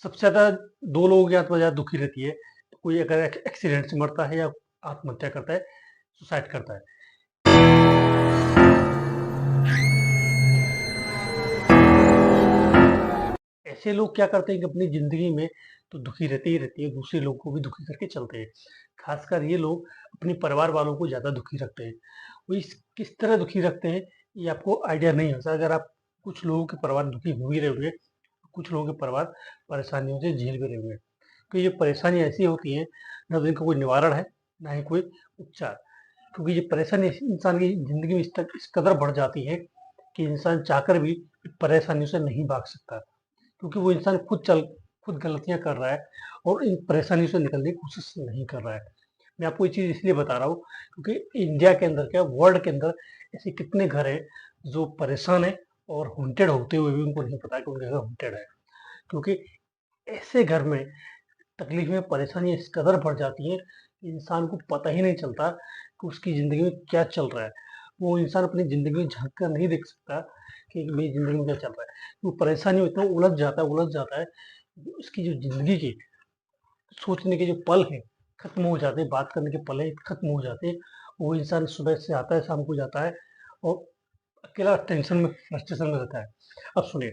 सबसे ज़्यादा 2 लोगों की आत्मा ज़्यादा दुखी रहती है। कोई अगर एक्सीडेंट से मरता है या आत्महत्या करता है, सुसाइड करता है। ऐसे लोग क्या करते हैं कि अपनी ज़िंदगी में तो दुखी रहते ही रहती है, दूसरे लोगों को भी दुखी करके चलते हैं। ख़ासकर ये लोग अपने परिवार वालों को ज़्यादा दुखी रखते हैं। वो इस किस तरह दुखी रखते हैं, ये आपको आइडिया नहीं होता। अगर आप कुछ लोगों के परिवार दुखी हो भी रहे होंगे, कुछ लोगों के परिवार परेशानियों से झेल भी रहे होंगे। तो ये परेशानी ऐसी होती है, ना तो इनका कोई निवारण है, ना ही कोई उपचार। क्योंकि ये परेशानी इंसान की ज़िंदगी में इस कदर बढ़ जाती है कि इंसान चाहकर भी परेशानियों से नहीं भाग सकता। क्योंकि वो इंसान खुद गलतियाँ कर रहा है और इन परेशानियों से निकलने की कोशिश नहीं कर रहा है। मैं आपको ये चीज़ इसलिए बता रहा हूँ क्योंकि इंडिया के अंदर क्या वर्ल्ड के अंदर ऐसे कितने घर हैं जो परेशान हैं और हॉन्टेड होते हुए भी उनको नहीं पता कि उनके घर हॉन्टेड है। क्योंकि ऐसे घर में तकलीफ़ें, परेशानियाँ इस कदर बढ़ जाती हैं कि इंसान को पता ही नहीं चलता कि उसकी ज़िंदगी में क्या चल रहा है। वो इंसान अपनी ज़िंदगी में झाँक कर नहीं देख सकता कि मेरी ज़िंदगी में क्या चल रहा है। वो परेशानी में इतना उलझ जाता है, उसकी जो ज़िंदगी के सोचने के जो पल हैं, खत्म हो जाते हैं, बात करने के पल हैं, खत्म हो जाते हैं। वो इंसान सुबह से आता है, शाम को जाता है और अकेला टेंशन में, फ्रस्ट्रेशन में रहता है। अब सुनिए,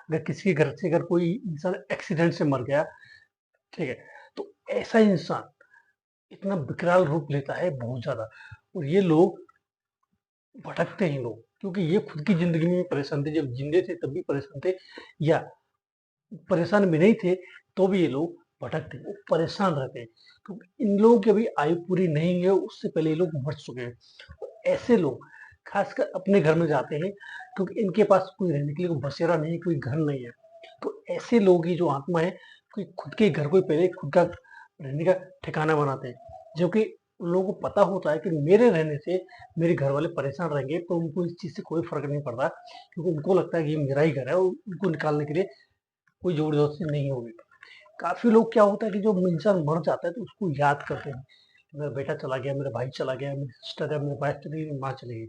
अगर किसी के घर से अगर कोई इंसान एक्सीडेंट से मर गया, ठीक है? तो ऐसा इंसान इतना विकराल रूप लेता है बहुत ज़्यादा और ये लोग भटकते हैं लोग, क्योंकि ये खुद की ज़िंदगी में भी परेशान थे, जब जिंदे थे तब भी परेशान थे या परेशान भी नहीं थे, तो भी ये लोग भटकते हैं, वो परेशान रहते हैं। क्योंकि इन लोगों की अभी आयु पूरी नहीं है, उससे पहले ये लोग मर चुके हैं। तो ऐसे लोग खासकर अपने घर में जाते हैं क्योंकि इनके पास कोई रहने के लिए कोई बसेरा नहीं है, कोई घर नहीं है। तो ऐसे लोगों की जो आत्मा है, कोई खुद के घर को पहले खुद का रहने का ठिकाना बनाते हैं। जो कि उन लोगों को पता होता है कि मेरे रहने से मेरे घर वाले परेशान रहेंगे, तो उनको इस चीज़ से कोई फ़र्क नहीं पड़ता क्योंकि उनको लगता है कि ये मेरा ही घर है और उनको निकालने के लिए कोई ज़बरदस्ती नहीं होगी। काफ़ी लोग क्या होता है कि जो इंसान मर जाता है तो उसको याद करते हैं, मेरा बेटा चला गया, मेरा भाई चला गया, मेरी सिस्टर है, मेरी वाइफ चली गई, मेरी माँ चली गई।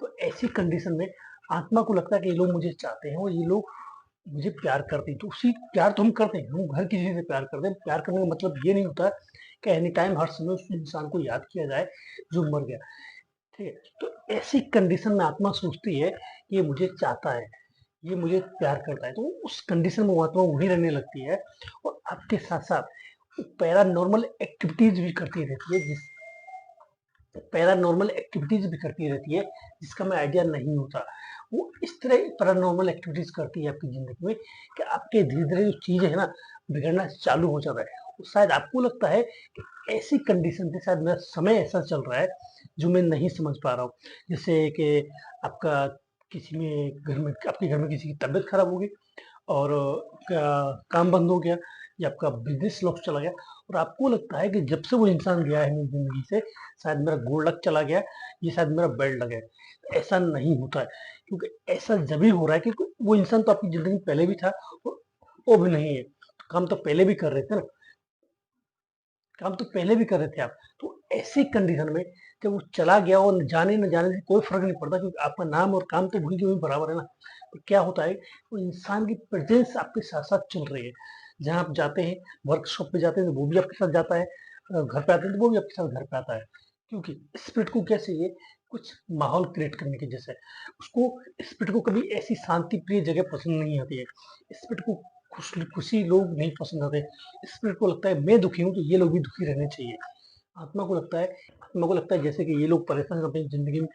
तो ऐसी कंडीशन में आत्मा को लगता है कि ये लोग मुझे चाहते हैं और ये लोग मुझे प्यार करते हैं। तो उसी प्यार तो हम करते हैं, हम हर किसी से प्यार करते हैं। प्यार करने का मतलब ये नहीं होता कि एनी टाइम हर समय उस इंसान को याद किया जाए जो मर गया, ठीक है? तो ऐसी कंडीशन में आत्मा सोचती है कि ये मुझे चाहता है, ये मुझे प्यार करता है, तो उस कंडीशन में वो आत्मा वहीं रहने लगती है और आपके साथ-साथ पैरानॉर्मल एक्टिविटीज़ भी करती रहती है, पैरानॉर्मल एक्टिविटीज़ भी करती रहती है, जिसका हमें आइडिया नहीं होता। वो इस तरह पैरानॉर्मल एक्टिविटीज़ करती है आपकी ज़िंदगी में कि आपके धीरे-धीरे जो चीज़ें हैं ना, बिगड़ना चालू हो जाता है। तो शायद आपको लगता है कि ऐसी कंडीशन से शायद मेरा समय ऐसा चल रहा है, जो मैं नहीं समझ पा रहा हूँ। जैसे कि आपका किसी में घर में आपके घर में किसी की तबीयत खराब हो गई और क्या काम बंद हो गया या आपका बिज़नेस लॉस चला गया और आपको लगता है कि जब से वो इंसान गया है मेरी ज़िंदगी से, शायद मेरा गुड लक चला गया है, ये शायद मेरा बैड लक है। ऐसा नहीं होता है, क्योंकि ऐसा जभी हो रहा है कि वो इंसान तो आपकी ज़िंदगी में पहले भी था और वो भी नहीं है। तो काम तो पहले भी कर रहे थे ना, काम तो पहले भी कर रहे थे आप। तो ऐसी कंडीशन में जब वो चला गया और न जाने से कोई फ़र्क नहीं पड़ता क्योंकि आपका नाम और काम तो वहीं के वहीं बराबर है ना। तो क्या होता है, वो इंसान की प्रेज़ेंस आपके साथ-साथ चल रही है। जहाँ आप जाते हैं, वर्कशॉप पे जाते हैं तो वो भी आपके साथ जाता है, घर पे आते हैं तो वो भी आपके साथ घर पे आता है। क्योंकि स्पिरिट को क्या चाहिए, कुछ माहौल क्रिएट करने की जैसे। उसको स्पिरिट को कभी ऐसी शांति प्रिय जगह पसंद नहीं आती है। स्पिरिट को खुशी लोग नहीं पसंद आते। स्पिरिट को लगता है मैं दुखी हूँ तो ये लोग भी दुखी रहने चाहिए। आत्मा को लगता है जैसे कि ये लोग परेशान अपनी ज़िंदगी में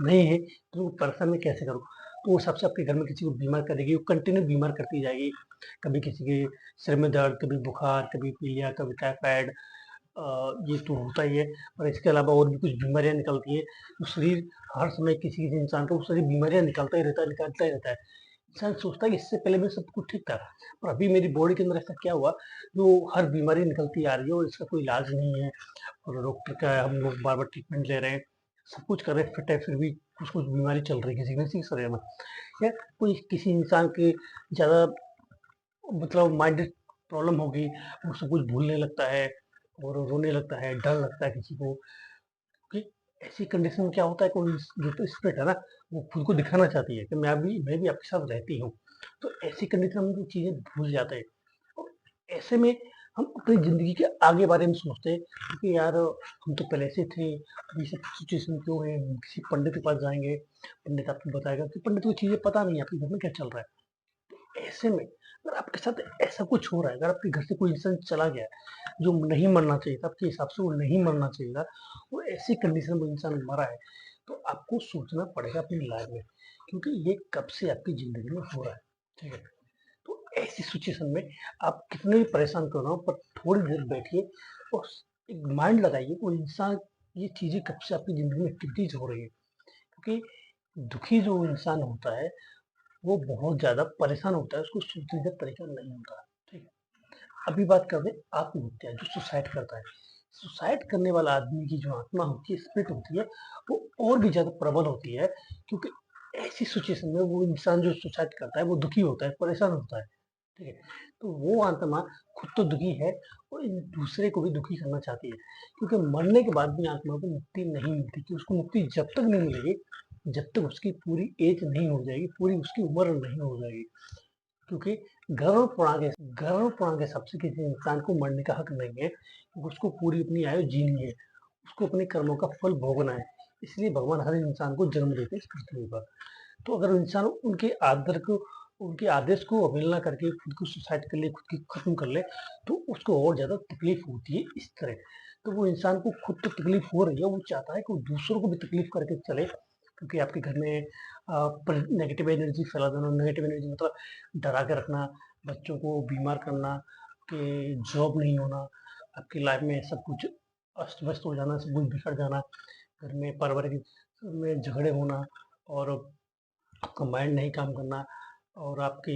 नहीं है, तो परेशान मैं कैसे करूँ? तो उस हिसाब से आपके घर में किसी को बीमार करेगी, वो कंटिन्यू बीमार करती जाएगी। कभी किसी के सिर में दर्द, कभी बुखार, कभी पीलिया, कभी टाइफाइड, ये तो होता ही है। और इसके अलावा और भी कुछ बीमारियाँ निकलती हैं। तो शरीर हर समय किसी-किसी इंसान का वो शरीर बीमारियाँ निकालता ही रहता है, निकालता ही रहता है। इंसान सोचता है कि इससे पहले भी सब कुछ ठीक था, पर अभी मेरी बॉडी के अंदर ऐसा क्या हुआ, जो हर बीमारी निकलती आ रही है और इसका कोई इलाज नहीं है और डॉक्टर का हम लोग बार-बार ट्रीटमेंट ले रहे हैं, सब कुछ कर रहे हैं, फिट है, फिर भी कुछ-कुछ बीमारी चल रही है किसी न किसी के शरीर में। या कोई किसी इंसान के ज़्यादा मतलब माइंड प्रॉब्लम होगी, वो सब कुछ भूलने लगता है और रोने लगता है, डर लगता है किसी को कि ऐसी कंडीशन में क्या होता है, कोई जो तो स्पिरिट है ना, वो खुद को दिखाना चाहती है कि मैं भी आपके साथ रहती हूँ। तो ऐसी कंडीशन में वो चीज़ें भूल जाते हैं। ऐसे में हम अपनी ज़िंदगी के आगे बारे में सोचते हैं क्योंकि यार हम तो पहले से थे, अब ये सब सिचुएशन क्यों है? हम किसी पंडित के पास जाएँगे, पंडित आपको बताएगा कि पंडित को चीज़ें पता नहीं है आपके घर में क्या चल रहा है। ऐसे में अगर आपके साथ ऐसा कुछ हो रहा है, अगर आपके घर से कोई इंसान चला गया है, जो नहीं मरना चाहिए था, आपके हिसाब से वो नहीं मरना चाहिए था, वो ऐसी कंडीशन में वो इंसान मरा है, तो आपको सोचना पड़ेगा अपनी लाइफ में, क्योंकि ये कब से आपकी ज़िंदगी में हो रहा है, ठीक है? तो ऐसी सिचुएशन में आप कितने भी परेशान क्यों ना हो, पर थोड़ी देर बैठिए और एक माइंड लगाइए वो इंसान ये चीज़ें कब से आपकी ज़िंदगी में एक्टिविटीज़ हो रही है। क्योंकि दुखी जो इंसान होता है, वो बहुत ज़्यादा परेशान होता है, उसको सोचने का तरीका नहीं होता, ठीक है? अभी बात करते हैं आत्महत्या जो सुसाइड करता है। सुसाइड करने वाला आदमी की जो आत्मा होती है, स्पिरिट होती है, वो और भी ज़्यादा प्रबल होती है क्योंकि ऐसी सिचुएशन में वो इंसान जो सुसाइड करता है, वो दुखी होता है, परेशान होता है। ठीक है? तो वो आत्मा खुद तो दुखी है और दूसरे को भी दुखी करना चाहती है क्योंकि मरने के बाद भी आत्मा को मुक्ति नहीं मिलती कि उसको मुक्ति जब तक नहीं मिलेगी, जब तक उसकी पूरी एज नहीं हो जाएगी, पूरी उसकी उम्र नहीं हो जाएगी। क्योंकि गरुड़ पुराण के हिसाब से किसी इंसान को मरने का हक नहीं है, क्योंकि उसको पूरी अपनी आयु जीनी है, उसको अपने कर्मों का फल भोगना है। इसलिए भगवान हर इंसान को जन्म देते हैं इस पृथ्वी पर। तो अगर इंसान उनके आदेश को अवहेलना करके खुद को सुसाइड कर ले, खुद की खत्म कर ले, तो उसको और ज़्यादा तकलीफ होती है इस तरह। तो वो इंसान को खुद तो तकलीफ हो रही है, वो चाहता है कि वो दूसरों को भी तकलीफ करके चले, क्योंकि आपके घर में नेगेटिव एनर्जी फैला देना, नेगेटिव एनर्जी मतलब डरा के रखना, बच्चों को बीमार करना, कि जॉब नहीं होना, आपकी लाइफ में सब कुछ अस्त-व्यस्त हो जाना, सब कुछ बिखर जाना, घर में पारिवारिक में झगड़े होना और आपका माइंड नहीं काम करना और आपके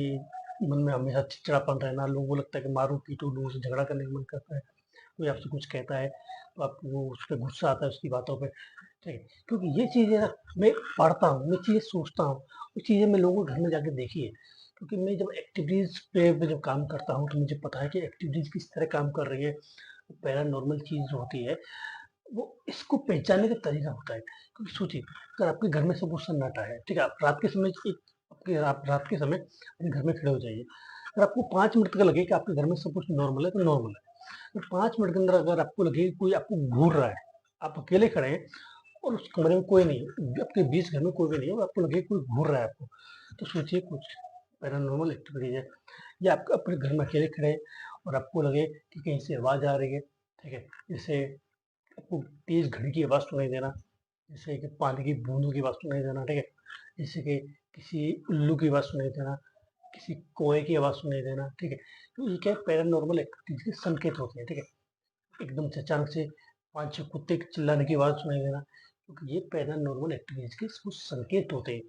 मन में हमेशा चिड़चिड़ापन रहना, लोगों को लगता है कि मारो पीटो, लोगों से झगड़ा करने का मन करता है, कोई आपसे कुछ कहता है तो आपको उस पे गुस्सा आता है उसकी बातों पे, ठीक है? क्योंकि ये चीज़ें ना मैं पढ़ता हूँ, मैं चीज़ें सोचता हूँ, वो चीज़ें मैं लोगों के घर में जाके देखी है। क्योंकि मैं जब एक्टिविटीज़ पे जब काम करता हूँ तो मुझे पता है कि एक्टिविटीज़ किस तरह काम कर रही है। पैरानॉर्मल चीज़ जो होती है वो इसको पहचानने का तरीका होता है। क्योंकि सोचिए, अगर आपके घर में सपोज़ सन्नाटा है, ठीक है? आप रात के समय अपने घर में खड़े हो जाइए। अगर आपको 5 मिनट तक लगे कि आपके घर में सब कुछ नॉर्मल है, तो नॉर्मल है। तो 5 मिनट के अंदर अगर आपको लगे कि कोई आपको घूर रहा है, आप अकेले खड़े हैं और उस कमरे में कोई नहीं है, आपके बीच घर में कोई भी नहीं है और आपको लगे कोई घूर रहा है आपको, तो सोचिए कुछ पैरानॉर्मल एक्टिविटीज़ है। या आप अपने घर में अकेले खड़े हैं और आपको लगे कि कहीं से आवाज़ आ रही है, ठीक है? जैसे आपको तेज़ घड़ी की आवाज़ सुनाई देना, जैसे कि पानी की बूंदों की आवाज़ सुनाई देना, ठीक है? जैसे कि किसी उल्लू की आवाज़ सुनाई देना, किसी कौवे की आवाज़ सुनाई देना, ठीक है? तो ये क्या है पैरानॉर्मल एक्टिविटीज़ के संकेत होते हैं, ठीक है? एकदम से अचानक से 5-6 कुत्ते के चिल्लाने की आवाज़ सुनाई देना, क्योंकि ये पैरानॉर्मल एक्टिविटीज़ के कुछ संकेत होते हैं,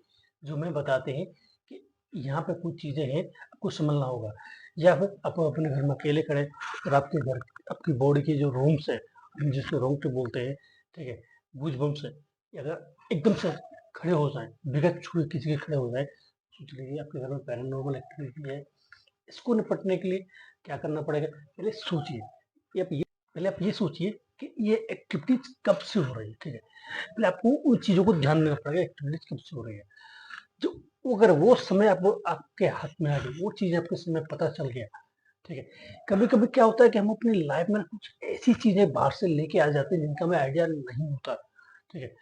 जो हमें बताते हैं कि यहाँ पे कुछ चीज़ें हैं, आपको संभलना होगा। या फिर आप अपने घर में अकेले खड़े और आपकी बॉडी के जो रूम्स हैं, हम जिसको रोंगटे बोलते हैं, ठीक है? गूज़बम्प्स हैं, ये अगर एकदम से खड़े हो जाएँ, बगैर छुए किसी के खड़े हो जाएँ, सोच लीजिए आपके घर में पैरानॉर्मल एक्टिविटी है। इसको निपटने के लिए क्या करना पड़ेगा? पहले आप ये सोचिए कि ये एक्टिविटीज़ कब से हो रही है, ठीक है? पहले आपको उन चीज़ों को ध्यान देना पड़ेगा एक्टिविटीज़ कब से हो रही है। जो अगर वो समय आपके हाथ में आ गई, वो चीज़ आपको समय पता चल गया, ठीक है? कभी-कभी क्या होता है कि हम अपनी लाइफ में कुछ ऐसी चीज़ें बाहर से लेके आ जाते हैं जिनका हमें आइडिया नहीं होता, ठीक है?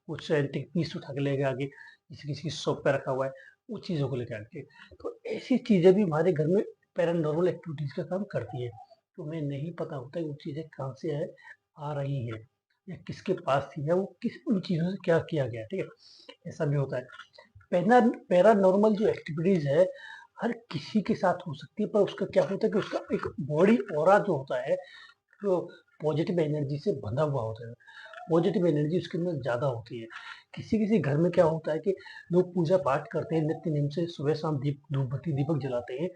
कुछ एंटीक पीस उठा के लेके आ गए, किसी किसी की शॉप पे रखा हुआ है, वो चीज़ों को लेके आ गए। तो ऐसी चीज़ें भी हमारे घर में पैरानॉर्मल एक्टिविटीज़ का काम करती है। तो हमें नहीं पता होता है वो चीज़ें कहाँ से आ रही हैं या किसके पास थी या वो किस उन चीज़ों से क्या किया गया, ठीक है? ऐसा भी होता है। पैरानॉर्मल जो एक्टिविटीज़ है, हर किसी के साथ हो सकती है, पर उसका क्या होता है कि उसका एक बॉडी ऑरा जो होता है, जो पॉजिटिव एनर्जी से बंधा हुआ होता है। पॉजिटिव एनर्जी उसके अंदर ज़्यादा होती है। किसी-किसी घर में क्या होता है कि लोग पूजा-पाठ करते हैं, नित्य नेम से सुबह-शाम धूप-बत्ती, दीपक जलाते हैं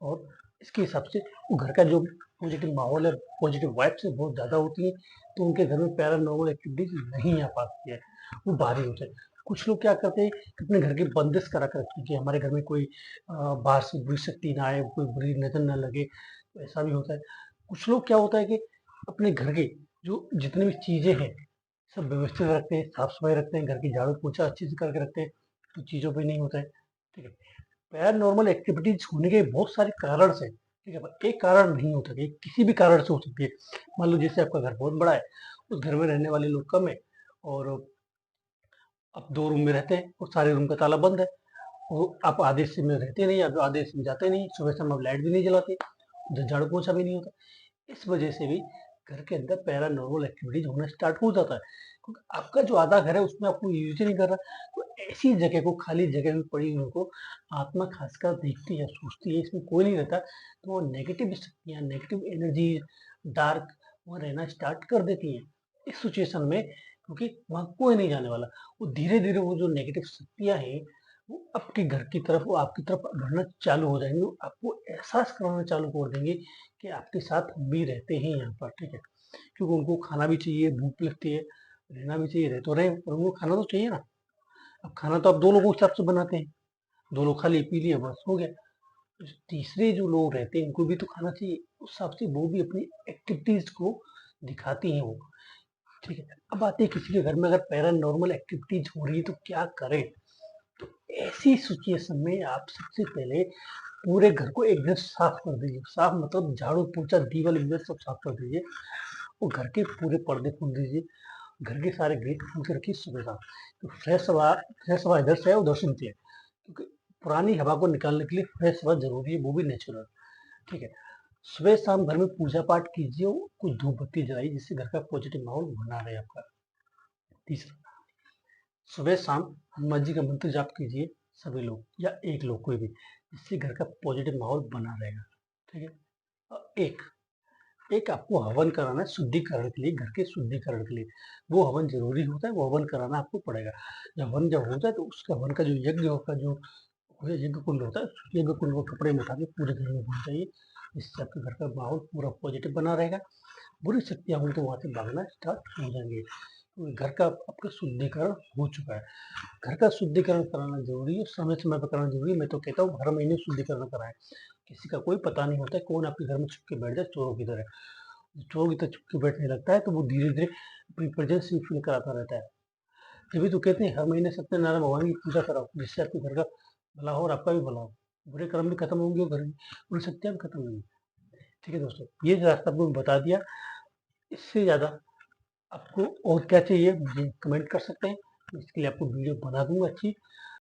और इसके हिसाब से वो घर का जो पॉजिटिव माहौल है, पॉजिटिव वाइब्स है, बहुत ज़्यादा होती हैं, तो उनके घर में पैरानॉर्मल एक्टिविटीज़ नहीं आ पाती है, वो बाहरी होते हैं। कुछ लोग क्या करते हैं कि अपने घर की बंदिश करा के रखते हैं कि हमारे घर में कोई बाहर से बुरी शक्ति ना आए, कोई बुरी नज़र ना लगे, तो ऐसा भी होता है। कुछ लोग क्या होता है कि अपने घर के जो जितनी भी चीज़ें हैं, सब व्यवस्थित रखते हैं, साफ-सफाई रखते हैं, घर की झाड़ू-पोछा अच्छे से करके रखते हैं, तो चीज़ों पे नहीं होता है, ठीक है। पैरानॉर्मल एक्टिविटीज़ होने के बहुत सारे कारण हैं, ठीक है? पर एक कारण नहीं होता, कि किसी भी कारण से हो सकती है। मान लो जैसे आपका घर बहुत बड़ा है, उस घर में रहने वाले लोग कम है और आप 2 रूम में रहते हैं और सारे रूम का ताला बंद है। वो आप आधे हिस्से में रहते नहीं, आप आधे हिस्से में जाते नहीं, सुबह-शाम आप लाइट भी नहीं जलाते, उधर झाड़ू-पोछा भी नहीं होता। इस वजह से भी घर के अंदर पैरानॉर्मल एक्टिविटीज़ होना स्टार्ट हो जाता है। क्योंकि आपका जो आधा घर है उसमें आप कोई यूज़ ही नहीं कर रहा, तो ऐसी जगह को, खाली जगह में पड़ी हुई को आत्मा खासकर देखती है, सोचती है, इसमें कोई नहीं रहता, तो वो नेगेटिव शक्तियाँ, नेगेटिव एनर्जी, डार्क वहाँ रहना स्टार्ट कर देती हैं। इस सिचुएशन में, क्योंकि वहाँ कोई नहीं जाने वाला, वो धीरे-धीरे वो जो नेगेटिव शक्तियाँ हैं, वो आपके घर की तरफ, वो आपकी तरफ बढ़ना चालू हो जाएँगी। वो आपको एहसास करवाना चालू कर देंगे कि आपके साथ हम भी रहते हैं यहाँ पर, ठीक है? क्योंकि उनको खाना भी चाहिए, भूख लगती है, रहना भी चाहिए, रह तो रहे हैं, पर उनको खाना तो चाहिए ना। अब खाना तो आप 2 लोगों के हिसाब से बनाते हैं, 2 लोग खा लिए, पी लिए, बस हो गया। तीसरे जो लोग रहते हैं, उनको भी तो खाना चाहिए, उस हिसाब से वो भी अपनी एक्टिविटीज़ को दिखाती हैं वो, ठीक है? अब आते हैं किसी के घर में अगर पैरानॉर्मल एक्टिविटीज़ हो रही है तो क्या करें? तो ऐसी सिचुएशन में आप सबसे पहले पूरे घर को एक बार साफ कर दीजिए। साफ मतलब झाड़ू, पोंछा, दीवार-वीवार सब साफ कर दीजिए और घर के पूरे पर्दे खोल दीजिए। घर के सारे गेट खोल के रखिए सुबह-शाम। तो फ्रेश हवा इधर से है, उधर से निकले। क्योंकि पुरानी हवा को निकालने के लिए फ्रेश हवा ज़रूरी है, वो भी नेचुरल, ठीक है? सुबह-शाम घर में पूजा-पाठ कीजिए और कुछ धूप-बत्ती जलाइए, जिससे घर का पॉजिटिव माहौल बना रहे आपका। तीसरा, सुबह-शाम हनुमान जी का मंत्र जाप कीजिए सभी लोग, या एक लोग कोई भी, जिससे घर का पॉजिटिव माहौल बना रहेगा, ठीक है? एक एक आपको हवन कराना है शुद्धिकरण के लिए, घर के शुद्धिकरण के लिए। वो हवन ज़रूरी होता है, वो हवन कराना आपको पड़ेगा। जब हो जाए तो उसका हवन का जो यज्ञ का जो यज्ञ कुंड होता है, उस यज्ञ कुंड को कपड़े में उठा के पूरे घर में घुमाना चाहिए। इससे आपके घर का माहौल पूरा पॉजिटिव बना रहेगा। बुरी शक्तियाँ होंगी तो वहाँ से भागना स्टार्ट हो जाएँगे। तो घर का आपका शुद्धिकरण हो चुका है। घर का शुद्धिकरण कराना ज़रूरी है, समय-समय पे कराना ज़रूरी है। मैं तो कहता हूँ हर महीने शुद्धिकरण कराएँ। किसी का कोई पता नहीं होता है, कौन आपके घर में छुप के बैठ जाए चोरों की तरह। चोर की तरह छुप के बैठने लगता है तो वो धीरे-धीरे अपनी प्रेज़ेंस ही फ़ील कराता रहता है। तभी तो कहते हैं हर महीने सत्यनारायण भगवान की पूजा कराओ, जिससे आपके घर का भला हो और आपका भी भला हो। बुरे कर्म भी खत्म होंगे और घर की बुरी शक्तियाँ भी खत्म होंगी। ठीक है दोस्तों, ये रास्ता आपको बता दिया। इससे ज़्यादा आपको और क्या चाहिए मुझे कमेंट कर सकते हैं। मैं इसके लिए आपको वीडियो बना दूँगा अच्छी।